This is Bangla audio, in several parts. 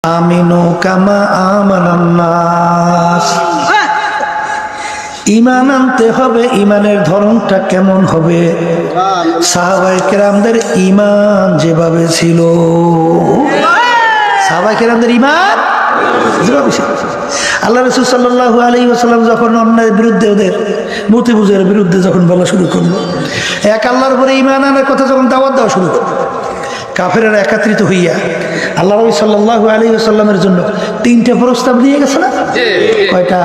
আমিনু কামা আমানান নাস। ঈমান আনতে হবে। ঈমানের ধরনটা কেমন হবে? সাহাবায়ে কেরামদের ঈমান যেভাবে ছিল, সাহাবায়ে কেরামদের ঈমান যেভাবে ছিল। আল্লাহ রাসূল সাল্লাল্লাহু আলাইহি ওয়াসাল্লাম যখন অন্যায়ের বিরুদ্ধে, ওদের মূর্তি পূজার বিরুদ্ধে যখন বলা শুরু করলো, এক আল্লাহর উপরে ঈমান আনার কথা যখন দাওয়াত দেওয়া শুরু করলো, কাফেরেরা একত্রিত হইয়া আল্লাহ নবী সাল্লাল্লাহু আলাইহি ওয়াসাল্লামের জন্য তিনটা প্রস্তাব দিয়ে গেছে না? কয়টা?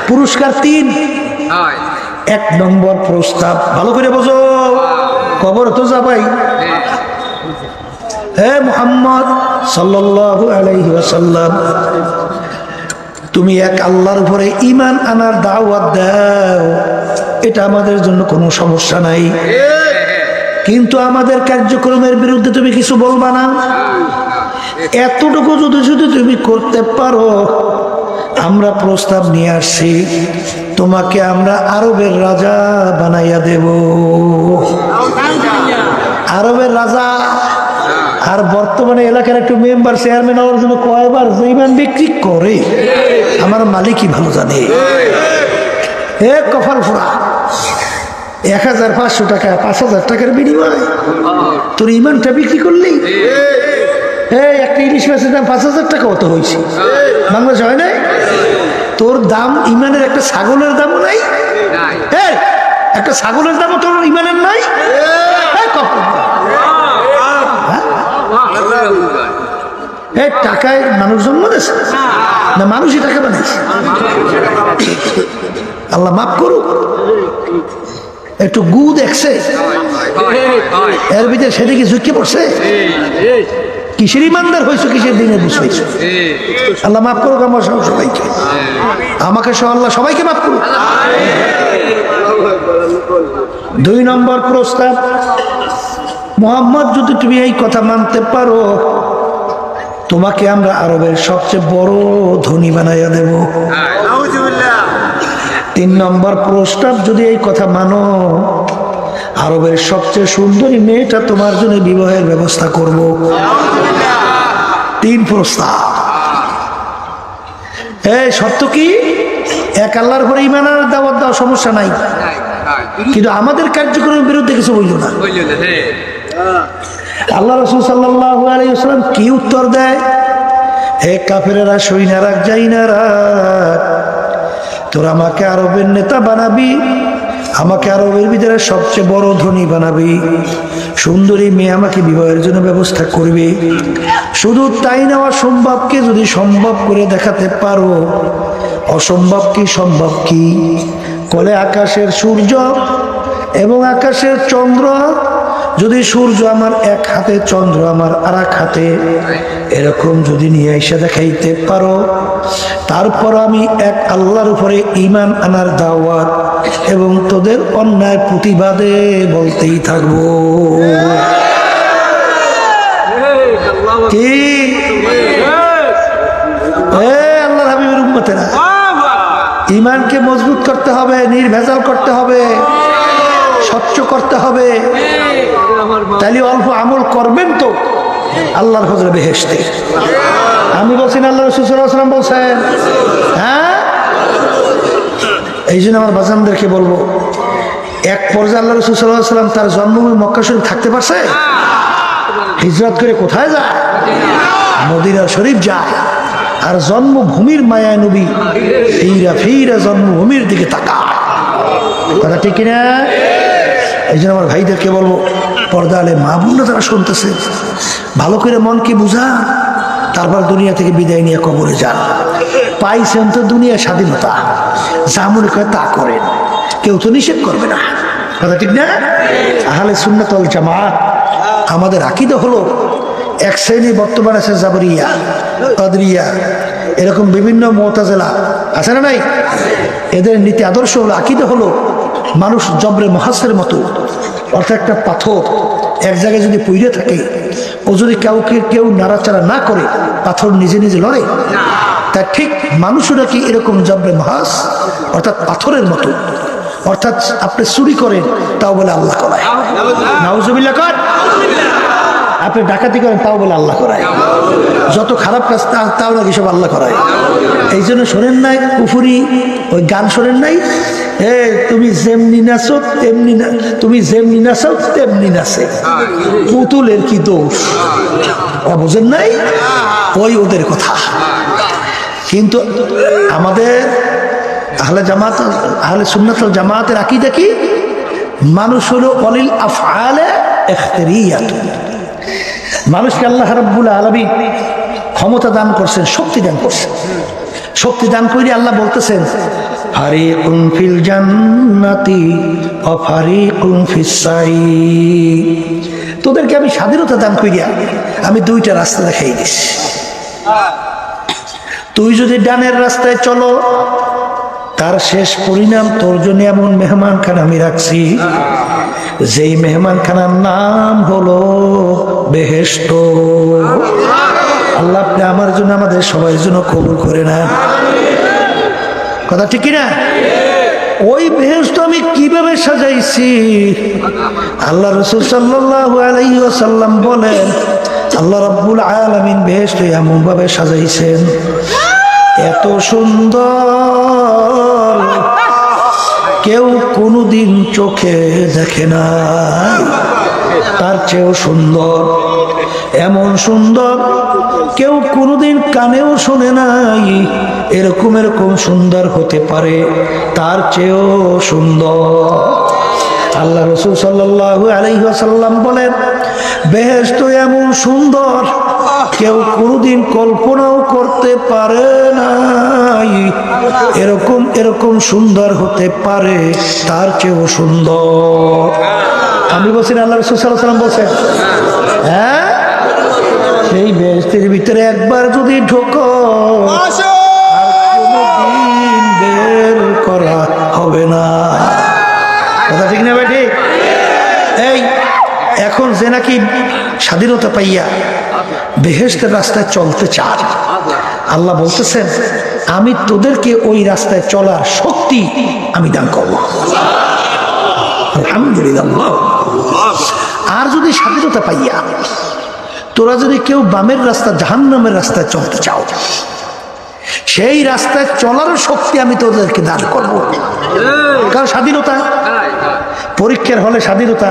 পুরস্কার তিন। এক নম্বর প্রস্তাব, ভালো করে বোঝো, কবর তো যাবাই। হে মুহাম্মদ সাল্লাল্লাহু আলাইহি ওয়াসাল্লাম, তুমি এক আল্লাহর উপরে ঈমান আনার দাওয়াত দাও, এটা আমাদের জন্য কোনো সমস্যা নাই, কিন্তু আমাদের কার্যক্রমের বিরুদ্ধে তুমি কিছু বলবা না। এতটুকু যদি তুমি করতে পারো, আমরা প্রস্তাব নিয়ে আসছি, তোমাকে আমরা আরবের রাজা বানাইয়া দেব। আরবের রাজা। আর বর্তমানে এলাকার একটু মেম্বার চেয়ারম্যান হওয়ার জন্য কয়বার ঈমান বিক্রি করে আমার মালিকই ভালো জানে। এ কপাল ফোড়া, 1500 টাকা 5000 টাকার বিনিময় তোর ঈমানটা বিক্রি করলি। এই একটা ইলিশ মাছের দাম 5000 টাকা অত হয়েছে, বাংলাদেশ হয় নাই? তোর দাম ঈমানের একটা ছাগলের দামও নাই। একটা ছাগলের দামও তোর ঈমানের নাই। টাকায় মানুষ জন্ম দিয়েছে না মানুষই টাকা বানাইছে? আল্লাহ মাফ করুক। একটু গু দেখছে, এর ভিতরে সেদিকে ঝুঁকে পড়ছে। কিসের ইমানদার হয়েছে, কিসের দিনের বিষয়? আল্লাহ মাফ করুক আমার সবাইকে, আমাকে সহ আল্লাহ সবাইকে মাফ করুক। 2 নম্বর প্রস্তাব, মুহাম্মদ যদি তুমি এই কথা মানতে পারো, তোমাকে আমরা আরবের সবচেয়ে বড় ধনী বানাইয়া দেব। 3 নম্বর প্রস্তাব, যদি এই কথা মানো, আরবের সবচেয়ে সুন্দরী মেয়েটা তোমার জন্য বিবাহের ব্যবস্থা করব। 3 প্রস্তাব। সত্য কি? এক আল্লাহর উপরে ঈমান আনার দাওয়াত দাও, সমস্যা নাই, কিন্তু আমাদের কার্যক্রমের বিরুদ্ধে কিছু বলল না। আল্লাহ রাসূল সাল্লাল্লাহু আলাইহি ওয়াসাল্লাম কি উত্তর দেয়? হে কাফেরেরা, সইনা রাখ, যাই না রাখ, তোরা আমাকে আরবের নেতা বানাবি, আমাকে আরবের ভিতরে সবচেয়ে বড় ধনী বানাবি, সুন্দরী মেয়ে আমাকে বিবাহের জন্য ব্যবস্থা করবে। শুধু তাই না, অসম্ভবকে যদি সম্ভব করে দেখাতে পারো, অসম্ভব কি সম্ভব কি? কলে আকাশের সূর্য এবং আকাশের চন্দ্র, যদি সূর্য আমার এক হাতে, চন্দ্র আমার আর এক হাতে, এরকম যদি নিয়ে এসে দেখাইতে পারো, তারপর আমি এক আল্লাহর উপরে ঈমান আনার দাওয়াত এবং তোদের অন্যায় প্রতিবাদে বলতেই থাকবো। কি আল্লাহর হাবিবের উম্মতেরা, ঈমানকে মজবুত করতে হবে, নির্ভেজাল করতে হবে, স্বচ্ছ করতে হবে। তাইলে অল্প আমল করবেন তো আল্লাহর হযরত বেহেশতে। আমি বলছি না, আল্লাহ রাসূল সাল্লাল্লাহু আলাইহি ওয়াসাল্লাম বলছেন। হ্যাঁ, এই জন্য আমার বাজানদেরকে বলবো, এক পর্যায়ে আল্লাহ রাসূল সাল্লাল্লাহু আলাইহি ওয়াসাল্লাম তার জন্মভূমি মক্কা শরীফ থাকতে পারছে? হিজরত করে কোথায় যায়? মদিনা শরীফ যায়। আর জন্মভূমির মায়া নবী ফিরা ফিরা জন্মভূমির দিকে তাকায়। কথা ঠিক কিনা? এই জন্য আমার ভাইদেরকে বলবো, পর্দালে মা বোনরা যারা শুনতেছে, ভালো করে মনকে বুঝা, তারপর দুনিয়া থেকে বিদায় নিয়ে কবরে যান। পাইছেন তো দুনিয়া স্বাধীনতা, যা মনে করে তা করেন, কেউ তো নিষেধ করবে না। কথা ঠিক না? আহলে সুন্নাত ওয়াল জামাত আমাদের আকীদা হলো, এক শ্রেণী বর্তমানে আছে জাবরিয়া, কাদরিয়া, এরকম বিভিন্ন মুতাজিলা আছে না নাই? এদের নীতি আদর্শ হলো, আকীদা হলো, মানুষ জবরে মহাসের মতো, অর্থাৎ একটা পাথর এক জায়গায় যদি পড়ে থাকে, ও যদি কেউ নাড়াচাড়া না করে, পাথর নিজে নিজে লড়ে। তা ঠিক মানুষরা কি এরকম জবরে মহাস, অর্থাৎ পাথরের মতো। অর্থাৎ আপনি চুরি করেন, তাও বলে আল্লাহ করায়। নাউজুবিল্লাহ কর। আপনি ডাকাতি করেন, তাও বলে আল্লাহ করায়। যত খারাপ কাজ তাও নাকি সব আল্লাহ করায়। এই জন্য শোনেন নাই কুফুরি ওই গান শোনেন নাই, তুমি যেমনি নাচো তেমনি না, তুমি যেমনি নাচো তেমনি নাচে, পুতুলের কি দোষ, বুঝেন নাই? ওই ওদের কথা। কিন্তু আমাদের আহলে জামাত, আহলে সুন্নাত ওয়াল জামাতের আকীদা কি? মানুষ হলো অলিল আফআলে ইখতিরিয়াত। মানুষকে আল্লাহ রাব্বুল আলামিন ক্ষমতা দান করছেন, শক্তি দান করছেন। শক্তি দান করে আল্লাহ বলতেছেন, ফারিকুন ফিল জান্নাতি ওয়া ফারিকুন ফিস সাঈর। তোদেরকে আমি স্বাধীনতা দান করিয়া আমি দুইটা রাস্তা দেখাই দিছি। তুই যদি ডানের রাস্তায় চলো, তার শেষ পরিণাম তোর জন্য এমন মেহমানখানা আমি রাখছি, যেই মেহমানখানার নাম হলো বেহেশত। আল্লাহ আপনি আমার জন্য, আমাদের সবার জন্য কবুল করে না। কথা ঠিক না? ওই বেহেশত আমি কিভাবে সাজাইছি? আল্লাহ রাসূল সাল্লাল্লাহু আলাইহি ওয়াসাল্লাম বলেন, আল্লাহ রাব্বুল আলামিন বেহেশত এমন ভাবে সাজাইছেন, এত সুন্দর কেউ কোনোদিন চোখে দেখে না, তার চেয়েও সুন্দর, এমন সুন্দর কেউ কোনোদিন কানেও শোনে নাই, এরকম এরকম সুন্দর হতে পারে, তার চেয়েও সুন্দর। আল্লাহ রাসূল সাল্লাল্লাহু আলাইহি ওয়াসাল্লাম বলেন, বেহেশত এমন সুন্দর কেউ কোনোদিন কল্পনাও করতে পারে নাই, এরকম এরকম সুন্দর হতে পারে, তার চেয়েও সুন্দর। আমি বলছি আল্লাহ রাসূল সাল্লাল্লাহু আলাইহি ওয়াসাল্লাম বলছেন, হ্যাঁ, সেই বেহেশতের ভিতরে একবার যদি ঢোকো আর কোনোদিন বের করা হবে না। কথা ঠিক না ভাই? ঠিক। এই এখন যে নাকি স্বাধীনতা পাইয়া বেহেশতের রাস্তায় চলতে চান, আল্লাহ বলতেছেন, আমি তোদেরকে ওই রাস্তায় চলার শক্তি আমি দান করবো। আলহামদুলিল্লাহ। আর যদি স্বাধীনতা পাইয়া তোরা যদি কেউ বামের রাস্তা, জাহান্নামের রাস্তায় চলতে চাও, সেই রাস্তায় চলার শক্তি আমি তোদেরকে দান করবো। কারণ স্বাধীনতা, পরীক্ষার হলে স্বাধীনতা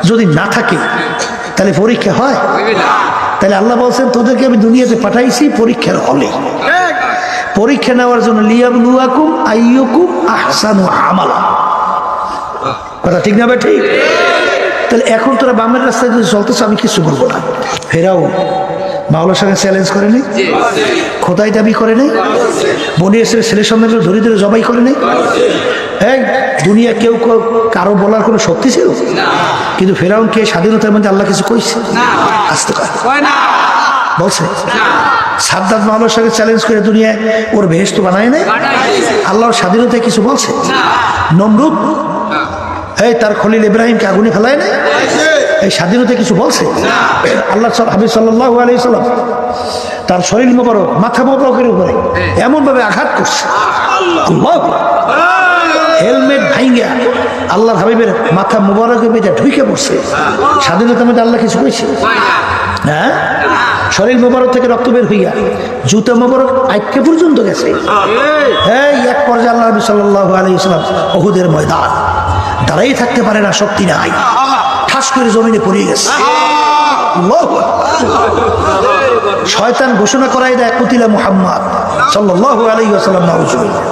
যদি না থাকে তাহলে পরীক্ষা হয়? তাহলে আল্লাহ বলছেন, তোদেরকে আমি দুনিয়াতে পাঠাইছি পরীক্ষার হলে, পরীক্ষা নেওয়ার জন্য, লিয়াবলুয়াকুম আইয়ুকুম আহসানু আমালা। কথা ঠিক না ভাই? ঠিক। তাহলে এখন তোরা বামের রাস্তায় যদি চলতেছ, আমি কিছু বলবো না। ফেরাউন মাওলার সঙ্গে চ্যালেঞ্জ করে নেই, খোদাই দাবি করে নেই, বনি ইসরাইলের ছেলে সন্তানগুলো ধরে ধরে জবাই করে নেই। এই দুনিয়া কেউ কারো বলার কোনো শক্তি ছিল? কিন্তু ফেরাউনকে স্বাধীনতার মধ্যে আল্লাহ কিছু কইছে? আসতে পারে বলছে। সাদ্দাত মাওলার সঙ্গে চ্যালেঞ্জ করে দুনিয়ায় ওর বেহেশত বানায় নাই? আল্লাহর স্বাধীনতায় কিছু বলছে? নমরুদ এই তার খলিল ইব্রাহিমকে আগুনে ফেলায় নাই? এই স্বাধীনতা কিছু বলছে? আল্লাহ হাবিব সাল্লাল্লাহু আলাইহি ওয়াসাল্লাম তার শরীর মোবারক, মাথা মোবারকের উপরে এমন ভাবে আঘাত করছে, আল্লাহু হেলমেট ভাইঙ্গা আল্লাহর হাবিবের মাথা মোবারকের ভিতরে ঢুকে পড়ছে। স্বাধীনতার মধ্যে আল্লাহ কিছু কইছে? হ্যাঁ, শরীর মোবারক থেকে রক্ত বের হইয়া জুতা মোবারক আইকে পর্যন্ত গেছে। এই এক পর্যায়ে আল্লাহ নবী সাল্লাল্লাহু আলাইহি ওয়াসাল্লাম উহুদের ময়দান, দাঁড়াই থাকতে পারে না, শক্তি নাই, ঠাস করে জমিনে পড়ে গেছে। শয়তান ঘোষণা করাই দেয়, কুতিলা মুহাম্মদ সাল্লাল্লাহু আলাইহি ওয়াসাল্লাম। নাউজুবিল্লাহ।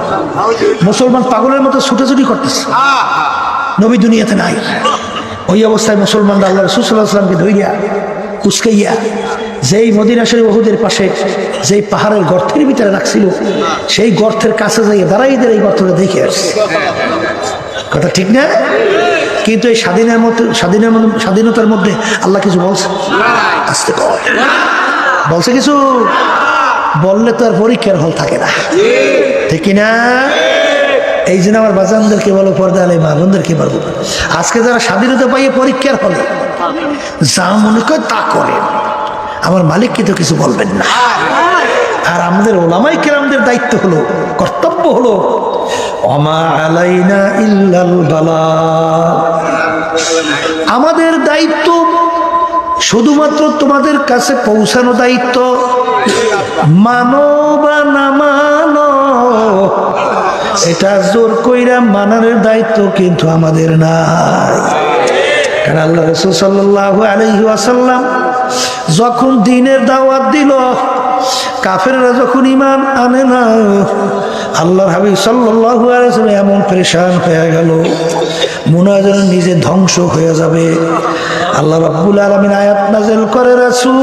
মুসলমান পাগলের মতো ছুটাছুটি করতেছে, নবী দুনিয়াতে নাই। ওই অবস্থায় মুসলমানরা আল্লাহ রাসূল সাল্লাল্লাহু আলাইহি ওয়াসাল্লামকে ধইরা কুচকাইয়া যেই মদিনা শরীফ উহুদের পাশে যেই পাহাড়ের গর্তের ভিতরে রাখছিল, সেই গর্তের কাছে যাইয়া দাঁড়াই এই গর্তটা দেখে আসছে। কথা ঠিক না? কিন্তু এই স্বাধীনতার মধ্যে আল্লাহ কিছু বলছে? আসতে বলছে কিছু? বললে তো আর পরীক্ষার হল থাকে না, ঠিক না? এই জন্য আমার বাজানদেরকে বলো, পর্দা আলাই মা বোনদেরকে বলবো, আজকে যারা স্বাধীনতা পাইয়ে পরীক্ষার হলে যা মনে করে তা করে, আমার মালিককে তো কিছু বলবেন না। আর আমাদের ওলামায়ে কেরামদের দায়িত্ব হলো, কর্তব্য হলো, ওমা আলাইনা ইল্লাল বালাগ। আমাদের দায়িত্ব শুধুমাত্র তোমাদের কাছে পৌঁছানো দায়িত্ব, মানো বা না মানো, এটা জোর কইরা মানার দায়িত্ব কিন্তু আমাদের নাই। কারণ আল্লাহ রাসূল সাল্লাল্লাহু আলাইহি ওয়াসাল্লাম যখন দ্বীনের দাওয়াত দিল, কাফেররা যখন ঈমান আনে না, আল্লাহর হাবিব সাল্লাল্লাহু আলাইহি ওয়াসাল্লাম এমন পরেশান হয়ে গেল, মনে হয় যেন নিজে ধ্বংস হয়ে যাবে। আল্লাহ রাব্বুল আলামিন আয়াত নাযিল করে, রাসূল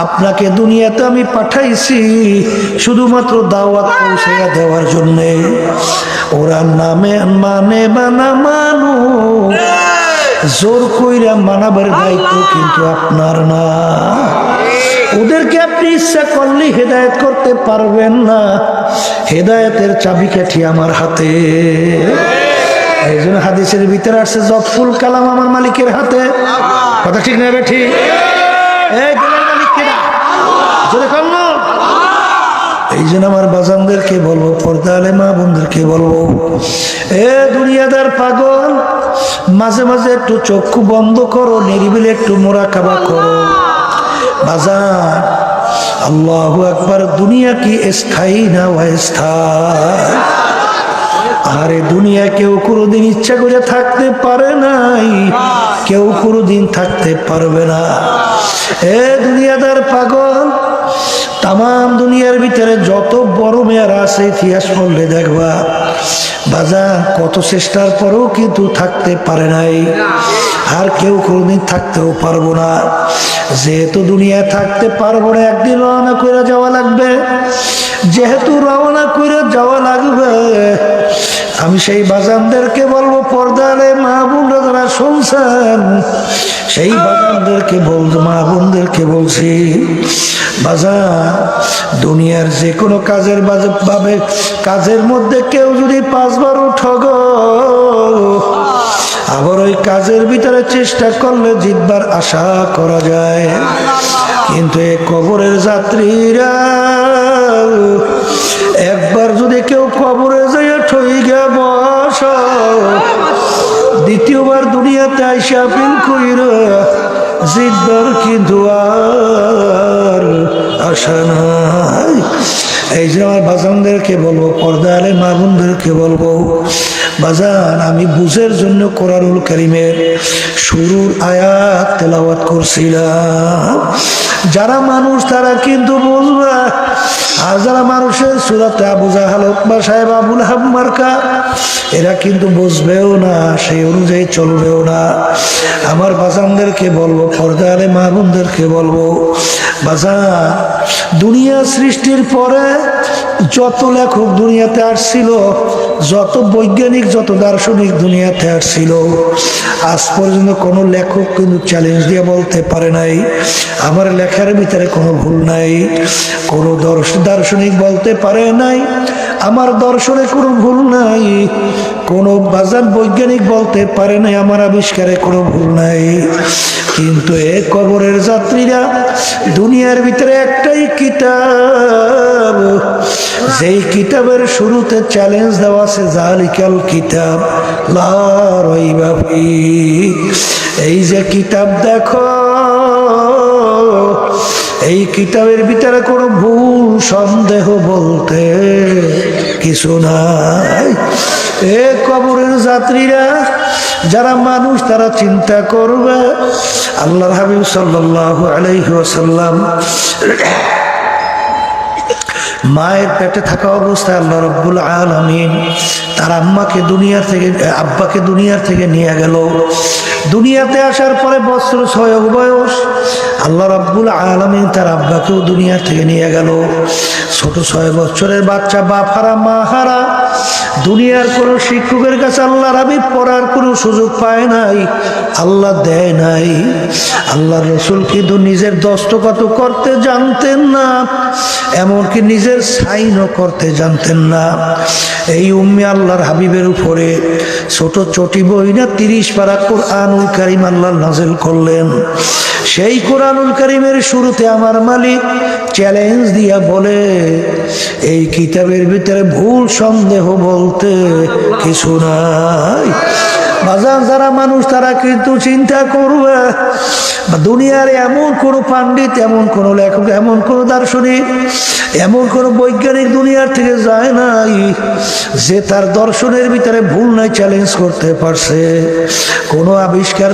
আপনাকে দুনিয়াতে আমি পাঠাইছি শুধুমাত্র দাওয়াত পৌঁছাইয়া দেওয়ার জন্য। ওরা নামে মানে বা না মানো, জোর কইরা মানাবার দায়িত্ব কিন্তু আপনার না। ওদেরকে আপনি ইচ্ছা করলে হেদায়েত করতে পারবেন না, হেদায়েতের চাবিকাঠি আমার হাতে। এই জন্য হাদিসের ভিতরে আসছে, জফুল কালাম আমার মালিকের হাতে। কথা ঠিক না বেঠি? এই দিলের মালিক কেডা? জোরে কর না। এই জন্য আমার বাজানদেরকে বলবো, পর্দা আলে মা বোনদেরকে বলবো, এ দুনিয়াদার পাগল, মাঝে মাঝে একটু চক্ষু বন্ধ করো, নিরিবিলি একটু মুরাকাবা করো। বাজার আল্লাহু আকবার, দুনিয়া কি স্থায়ী না অস্থায়ী? আরে দুনিয়া কেউ কোনোদিন ইচ্ছা করে থাকতে পারে নাই, কেউ কোনোদিন থাকতে পারবে না। এ দুনিয়াদার পাগল, তাম দুনিয়ার ভিতরে যত বড় মেয়েরা আছে ইতিহাস পড়লে দেখবা, বাজার কত চেষ্টার পরেও কিন্তু থাকতে পারে নাই, আর কেউ কোনোদিন থাকতেও পারবো না। যেহেতু দুনিয়া থাকতে পারবো না, একদিন রওনা করে যাওয়া লাগবে। যেহেতু রওনা করে যাওয়া লাগবে, আমি সেই বাজানদেরকে বলবো, পর্দারে মা বোনরা যারা শুনছেন, সেই বাজানদেরকে বলবো, মা বোনদেরকে বলছি, বাজান দুনিয়ার যে কোনো কাজের ভাবে কাজের মধ্যে কেউ যদি 5 বার উঠো গো, আবার ওই কাজের ভিতরে চেষ্টা করলে জিতবার আশা করা যায়। কিন্তু এই কবরের যাত্রীরা, একবার যদি কেউ কবরে যাইয়া ঠইগা বস, দ্বিতীয়বার দুনিয়াতে আইসা ফিল কইরা জিতবার কিন্তু আর আশা নাই। এই যে আমার বাজানদেরকে বলবো, পর্দা আলে মা বোনদেরকে বলবো, বাজান আমি বুঝের জন্য কোরআনুল কারীমের শুরুর আয়াত তেলাওয়াত করছিলাম। যারা মানুষ তারা কিন্তু বুঝবে, আর যারা মানুষের সূরাতে আবু জাহাল, উতবা সাহেব, আবুল হাব মার্কা, এরা কিন্তু বুঝবেও না, সেই অনুযায়ী চলবেও না। আমার বাজানদেরকে বলবো, পর্দা আলে মা বোনদেরকে বলবো, বাজান দুনিয়া সৃষ্টির পরে যত লেখক দুনিয়াতে আসছিল, যত বৈজ্ঞানিক, যত দার্শনিক দুনিয়াতে আসছিল, আজ পর্যন্ত কোনো লেখক কিন্তু চ্যালেঞ্জ দিয়ে বলতে পারে নাই আমার লেখার ভিতরে কোনো ভুল নাই। কোনো দার্শনিক বলতে পারে নাই আমার দর্শনে কোনো ভুল নাই। কোনো বাজার বৈজ্ঞানিক বলতে পারে নাই আমার আবিষ্কারে কোনো ভুল নাই। কিন্তু এ কবরের যাত্রীরা, দুনিয়ার ভিতরে একটাই কিতাব, যেই কিতাবের শুরুতে চ্যালেঞ্জ দেওয়া আছে, জালিকাল কিতাব লা রাইবা ফীহ। এই যে কিতাব দেখো, এই কিতাবের ভিতরে কোনো ভুল সন্দেহ বলতে কিছু নাই। এ কবরের যাত্রীরা, যারা মানুষ তারা চিন্তা করবে, আল্লাহর হাবিব সাল্লাল্লাহু আলাইহি ওয়াসাল্লাম মায়ের পেটে থাকা অবস্থায় আল্লাহ রাব্বুল আলামিন তার আব্বাকে দুনিয়ার থেকে নিয়ে গেল। দুনিয়াতে আসার পরে বছর 6 বয়স, আল্লাহ রাব্বুল আলামিন তার আব্বাকেও দুনিয়ার থেকে নিয়ে গেল। ছোট 6 বছরের বাচ্চা, বাপ হারা মা হারা, দুনিয়ার কোনো শিক্ষকের কাছে আল্লাহ রাবি পড়ার কোনো সুযোগ পায় নাই, আল্লাহ দেয় নাই। আল্লাহ রসুল কিন্তু নিজের দস্তখত করতে জানতেন না, এমনকি নিজের সাইনও করতে জানতেন না। এই উম্মে আল্লাহর হাবিবের উপরে ছোট চটি বই না 30 পারা কোরআনুল কারীম আল্লাহ নাযিল করলেন। সেই কোরআনুল কারীমের শুরুতে আমার মালিক চ্যালেঞ্জ দিয়া বলে, এই কিতাবের ভিতরে ভুল সন্দেহ বলতে কিছু নাই। বাজার যারা মানুষ তারা কিন্তু চিন্তা করবে দুনিয়ার এমন কোন পণ্ডিত, এমন কোন লেখক, এমন কোন দার্শনিক, এমন কোন বৈজ্ঞানিক দুনিয়ার থেকে যায় নাই যে তার দর্শনের ভিতরে ভুল নাই চ্যালেঞ্জ করতে পারছে। কোনো আবিষ্কার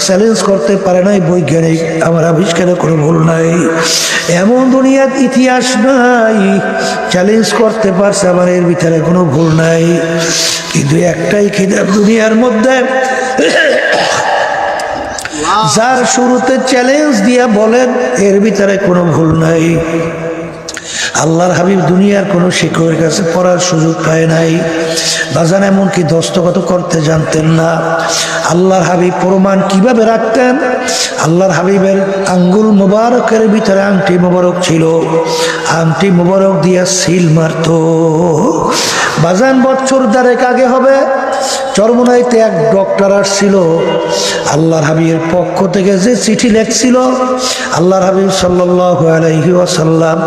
চ্যালেঞ্জ করতে পারে নাই বৈজ্ঞানিক, আমার আবিষ্কারে কোনো ভুল নাই। এমন দুনিয়ার ইতিহাস নাই চ্যালেঞ্জ করতে পারছে আমার এর ভিতরে কোনো ভুল নাই। কিন্তু একটাই কিতাব দুনিয়ার মধ্যে যার শুরুতে চ্যালেঞ্জ দিয়া বলেন এর ভিতরে কোনো ভুল নাই। আল্লাহর হাবিব দুনিয়ার কোনো শিক্ষকের কাছে পড়ার সুযোগ পায় নাই, বাজান এমনকি দস্তখত করতে জানতেন না। আল্লাহর হাবিব প্রমাণ কিভাবে রাখতেন? আল্লাহর হাবিবের আঙ্গুল মোবারকের ভিতরে আংটি মোবারক ছিল, আংটি মোবারক দিয়া সিল মারত। বাজান বছর দেড়েক আগে হবে, চরমোনাইতে এক ডক্টর আসছিল, আল্লাহর হাবিবের পক্ষ থেকে যে চিঠি লেখছিল আল্লাহর হাবিব সাল্লাল্লাহু আলাইহি ওয়াসাল্লাম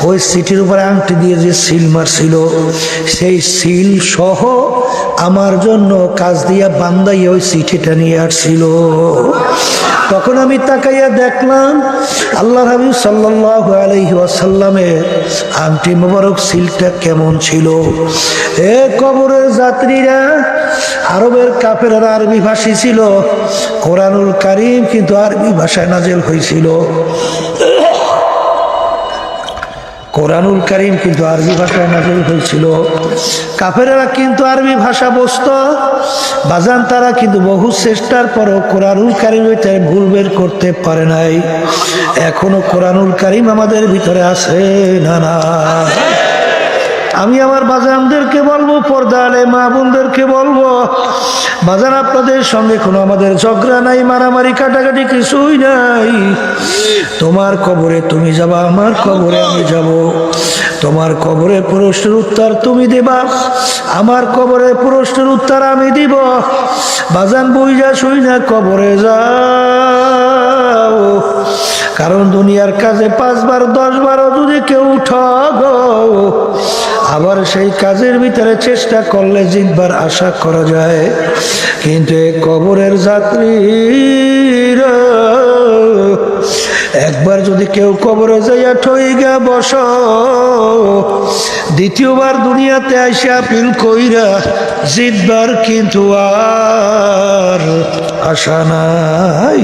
ওই চিঠির উপরে আংটি দিয়ে যে সিল মারছিল, সেই সিল সহ আমার জন্য কাজ দিয়া বান্দাইয়া ওই চিঠিটা নিয়ে আসছিল। তখন আমি তাকাইয়া দেখলাম আল্লাহর হাবিব সাল্লাল্লাহু আলাইহি ওয়াসাল্লামের আংটি মোবারক সিলটা কেমন ছিল। এ কবরের যাত্রীরা, আরবের কাফেররা আরবি ভাষী ছিল, কোরআনুল কারীম কিন্তু আরবি ভাষায় নাযিল হয়েছিল। কোরআনুল কারীম কিন্তু আরবি ভাষায় নাযিল হয়েছিল। কাফেররা কিন্তু আরবি ভাষা বুঝত, বাজান তারা কিন্তু বহু চেষ্টার পরও কোরআনুল কারীম হইতে ভুল বের করতে পারে নাই। এখনো কোরআনুল কারীম আমাদের ভিতরে আছে না? না। আমি আমার বাজানদেরকে বলবো, পর্দালে মা বোনদেরকে বলবো, বাজান আপনাদের সঙ্গে কোনো আমাদের ঝগড়া নাই, মারামারি কাটাকাটি কিছুই নাই। তোমার কবরে তুমি যাবা, আমার কবরে আমি যাব। তোমার কবরে প্রশ্নের উত্তর তুমি দেবা, আমার কবরে প্রশ্নের উত্তর আমি দিব। বাজান বুইজা শুই না কবরে যাও, কারণ দুনিয়ার কাজে 5 বার 10 বারও যদি কেউ ঠগো, আবার সেই কাজের ভিতরে চেষ্টা করলে জিতবার আশা করা যায়। কিন্তু কবরের যাত্রীরা একবার যদি কেউ কবরে যাইয়া ঠইগা বস, দ্বিতীয়বার দুনিয়াতে আইসা আপিল কইরা জিতবার কিন্তু আর আশা নাই।